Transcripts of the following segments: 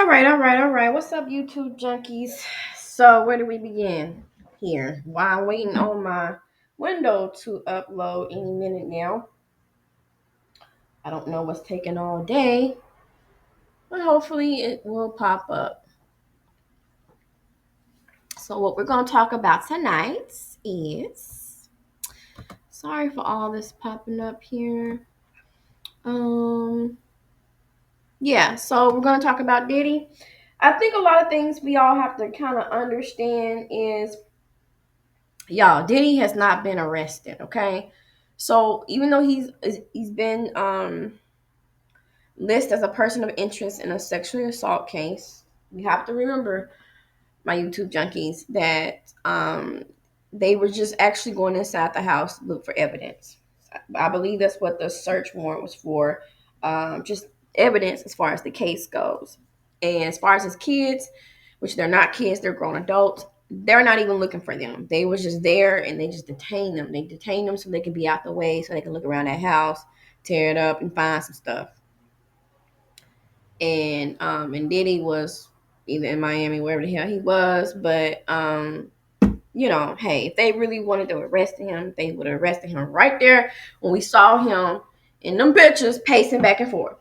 All right. What's up, YouTube junkies? So, where do we begin here? While I'm waiting on my window to upload any minute now. I don't know what's taking all day, but hopefully it will pop up. So, what we're going to talk about tonight is sorry for all this popping up here. Um, yeah, so we're going to talk about Diddy. I think a lot of things we all have to kind of understand is y'all, Diddy has not been arrested, okay? So even though he's been listed as a person of interest in a sexual assault case, we have to remember, my YouTube junkies, that they were just actually going inside the house to look for evidence. I believe that's what the search warrant was for, just evidence as far as the case goes. And as far as his kids, which they're not kids, they're grown adults, they're not even looking for them. They was just there and they just detained them. They detained them so they can be out the way, so they can look around that house, tear it up, and find some stuff. And Diddy was either in Miami, wherever the hell he was, but hey, if they really wanted to arrest him, they would have arrested him right there when we saw him in them pictures pacing back and forth.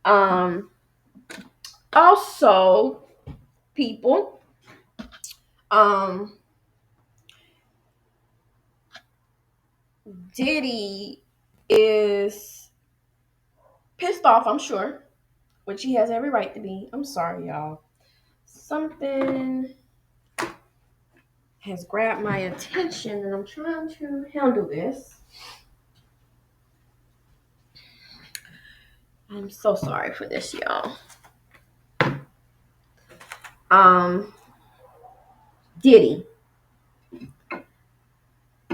Um, Also, people, um, Diddy is pissed off, I'm sure, which he has every right to be. I'm sorry, y'all. Something has grabbed my attention and I'm trying to handle this. I'm so sorry for this, y'all. Um, Diddy.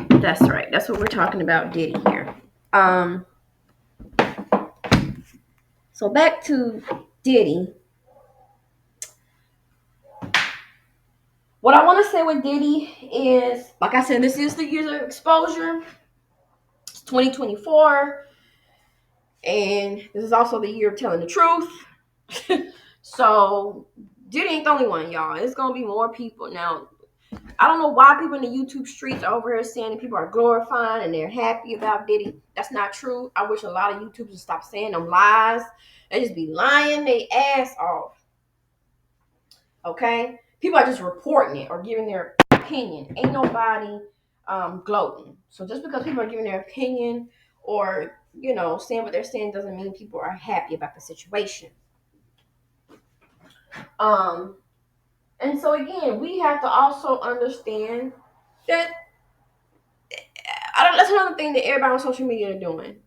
That's right. That's what we're talking about, Diddy here. Um, so back to Diddy. What I want to say with Diddy is, like I said, this is the year of exposure. It's 2024, and this is also the year of telling the truth. So Diddy ain't the only one, y'all. It's gonna be more people now. I don't know why people in the YouTube streets are over here saying that people are glorifying and they're happy about Diddy. That's not true. I wish a lot of YouTubers would stop saying them lies. They just be lying their ass off. Okay? People are just reporting it or giving their opinion. Ain't nobody gloating. So just because people are giving their opinion or, saying what they're saying doesn't mean people are happy about the situation. And so again, we have to also understand that that's another thing that everybody on social media are doing.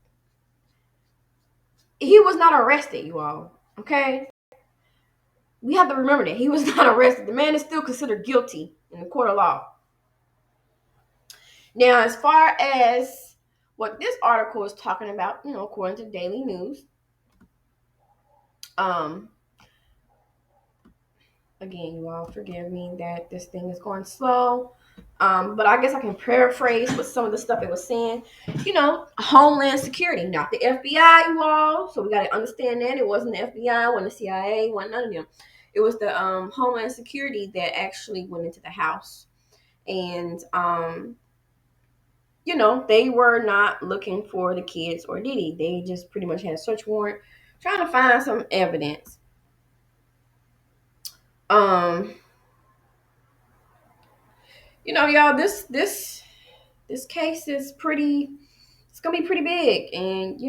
He was not arrested, you all. Okay? We have to remember that. He was not arrested. The man is still considered guilty in the court of law. Now, as far as what this article is talking about, according to Daily News, again, you all forgive me that this thing is going slow. But I guess I can paraphrase with some of the stuff it was saying. Homeland Security, not the FBI, you all. So we got to understand that it wasn't the FBI, wasn't the CIA, wasn't none of them. It was the Homeland Security that actually went into the house. And, they were not looking for the kids or Diddy. They just pretty much had a search warrant trying to find some evidence. Y'all, this case is it's gonna be pretty big, and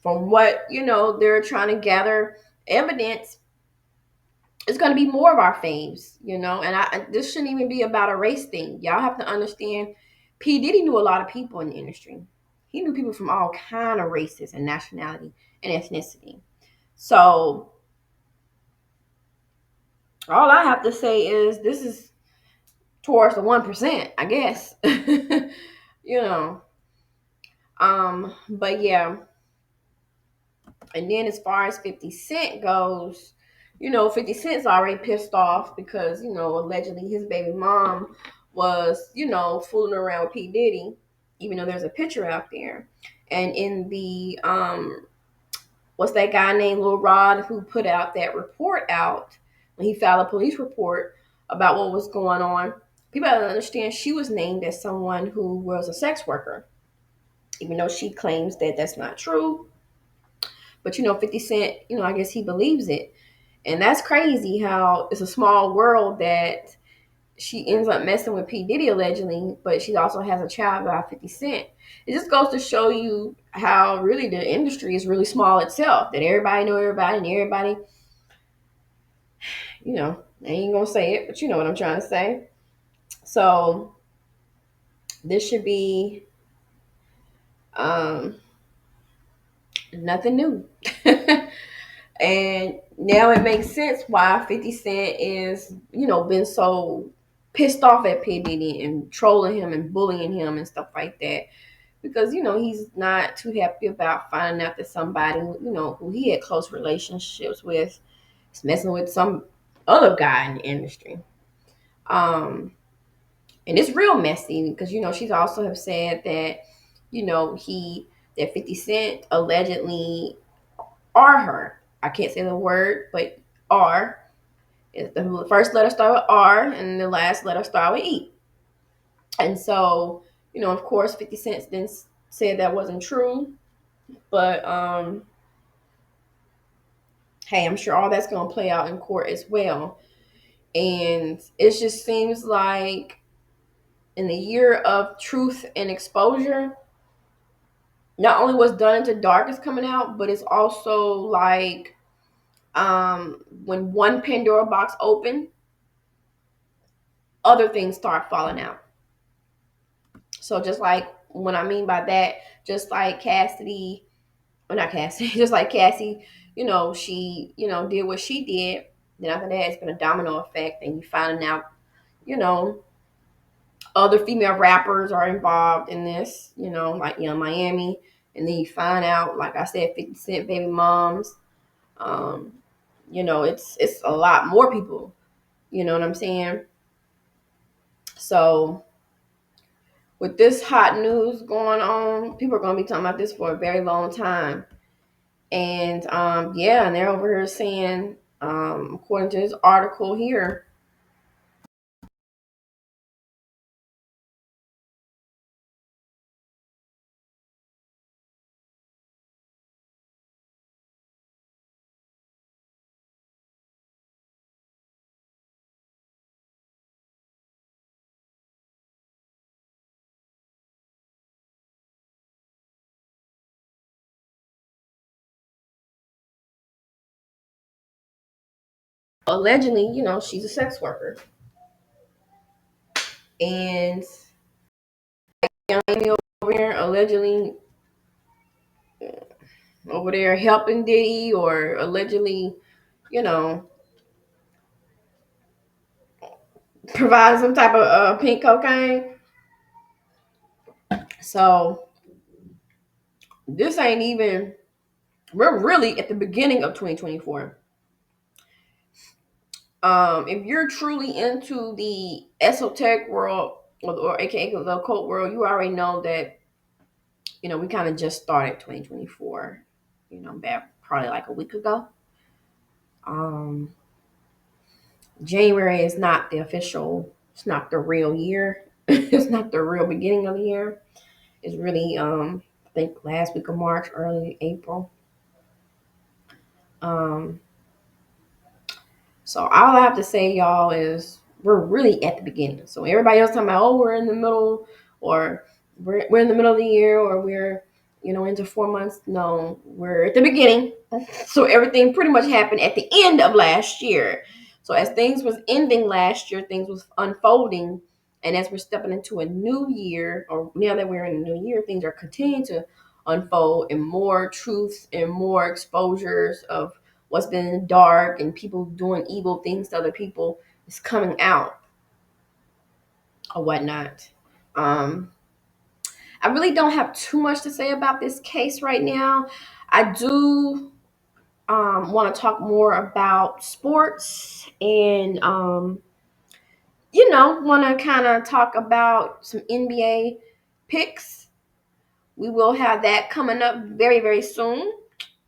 from what they're trying to gather evidence, it's gonna be more of our faves, and this shouldn't even be about a race thing. Y'all have to understand, P. Diddy knew a lot of people in the industry. He knew people from all kind of races and nationality and ethnicity. So all I have to say is this is towards the 1%, I guess. But yeah. And then as far as 50 Cent goes, 50 Cent's already pissed off because, allegedly his baby mom was, fooling around with P. Diddy, even though there's a picture out there. And in the what's that guy named Lil Rod who put out that report out when he filed a police report about what was going on. People have to understand she was named as someone who was a sex worker, even though she claims that that's not true. But 50 Cent, I guess he believes it. And that's crazy how it's a small world that she ends up messing with P. Diddy allegedly, but she also has a child by 50 Cent. It just goes to show you how really the industry is really small itself, that everybody know everybody and everybody, I ain't gonna say it, but you know what I'm trying to say. So this should be um, nothing new. And now it makes sense why 50 Cent is, been so pissed off at P. Diddy and trolling him and bullying him and stuff like that. Because, he's not too happy about finding out that somebody, who he had close relationships with is messing with some other guy in the industry. And it's real messy because, she's also have said that, that 50 Cent allegedly are her. I can't say the word, but R. The first letter start with R and the last letter start with E. And so, of course, 50 Cent then said that wasn't true. But hey, I'm sure all that's going to play out in court as well. And it just seems like in the year of truth and exposure, not only what's done into dark is coming out, but it's also like when one Pandora box open, other things start falling out. So just like what I mean by that, just like Cassidy, or not Cassidy, just like Cassie, she, did what she did. Then after that, it's been a domino effect, and you finding out, you know, other female rappers are involved in this, like Young Miami, and then you find out, like I said, 50 Cent baby moms. Um, it's a lot more people. You know what I'm saying? So with this hot news going on, people are going to be talking about this for a very long time. And yeah, and they're over here saying, according to this article here, allegedly, she's a sex worker. And Amy over here allegedly over there helping Diddy or allegedly, you know, providing some type of pink cocaine. So this ain't even, we're really at the beginning of 2024. If you're truly into the esoteric world or aka the occult world, you already know that, we kind of just started 2024, back probably like a week ago. Um, January is not the official, it's not the real year. It's not the real beginning of the year. It's really, I think last week of March, early April. Um, so all I have to say, y'all, is we're really at the beginning. So everybody else talking about, oh, we're in the middle, or we're in the middle of the year, or we're, into 4 months. No, we're at the beginning. So everything pretty much happened at the end of last year. So as things was ending last year, things was unfolding, and as we're stepping into a new year, or now that we're in a new year, things are continuing to unfold, and more truths and more exposures of what's been dark and people doing evil things to other people is coming out or whatnot. Um, I really don't have too much to say about this case right now. I do want to talk more about sports and, want to kind of talk about some NBA picks. We will have that coming up very, very soon.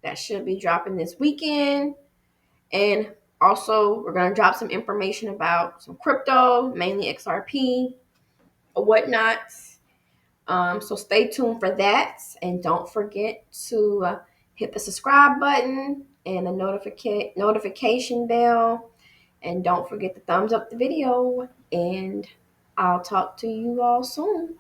that should be dropping this weekend. And also, we're going to drop some information about some crypto, mainly XRP or whatnot. So stay tuned for that. And don't forget to hit the subscribe button and the notification bell. And don't forget to thumbs up the video. And I'll talk to you all soon.